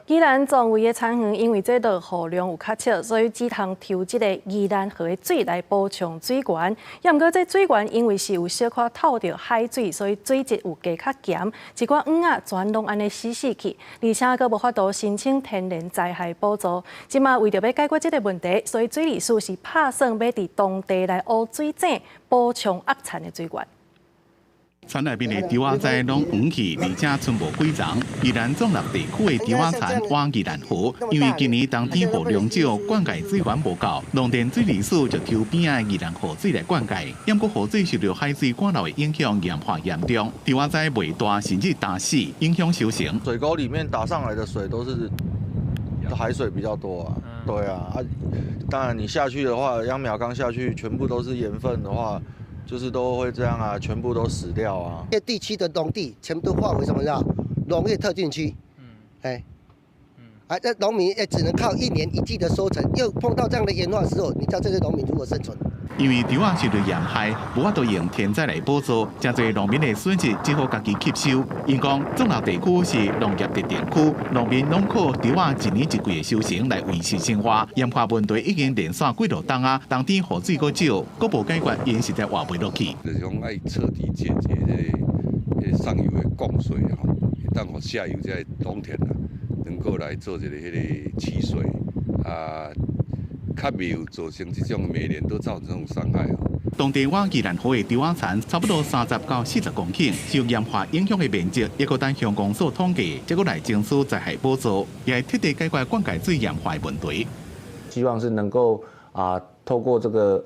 宜兰壮围的产园，因为这落雨量有较少，所以只通抽这个宜兰河的水来补充水源。也毋过这水源因为是有小可透着海水，所以水质有加较咸，一寡鱼仔全拢安尼死去，而且佫无法度申请天然灾害补助。即马为着要解决这个问题，所以水利署是打算要伫当地来挖水井，补充恶产的水源。 田内面的稻仔仔拢黄去，而且剩无几丛。宜兰中南地区的稻仔田往宜兰河，因为今年冬天雨量少，灌溉水源无够，农田水利署就抽边仔宜兰河水来灌溉。不过河水受到海水灌流的影响，盐化严重，稻仔仔未大甚至大死，影响收成。水沟里面打上来的水都是海水比较多啊，对啊，当然你下去的话，秧苗刚下去，全部都是盐分的话。 就是都会这样啊，全部都死掉啊。这地区的农地全部都划为什么叫农业特定区？这农民也只能靠1年1季的收成，又碰到这样的盐化的时候，你叫这些农民如何生存？因为稻仔受到盐害，无法度用天灾来补助，真侪农民的损失只好家己吸收。因讲中南地区是农业特定区，农民拢靠稻仔一年一季的收成来维持生活。盐化问题已经连续几落冬啊，冬天雨水阁少，阁无解决，因实在活袂落去。就是讲爱彻底解决这个上游的供水吼，当互下游这农田啊，能够来做一个起水啊。 较没有造成这种每年都造成这种伤害哦。当地往宜兰河的稻仔田差不多30到40公顷，受盐化影响的面积，也可等乡公所统计，结果来争取灾害补助，也会彻底解决灌溉水盐化的问题。希望是能够透过这个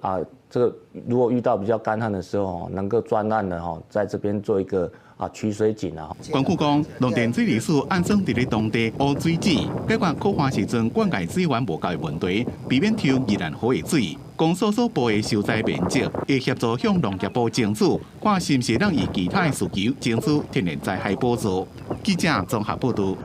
如果遇到比较干旱的时候，能够专案的在这边做一个取水井啊。关库讲，农田水利署按算伫咧当地挖水井，解决可花时阵灌溉水源无够的问题，避免抽宜兰河的水。公所所部的受灾面积，会协助向农业部争取，看是毋是让以其他的需求争取天然灾害补助。记者综合报道。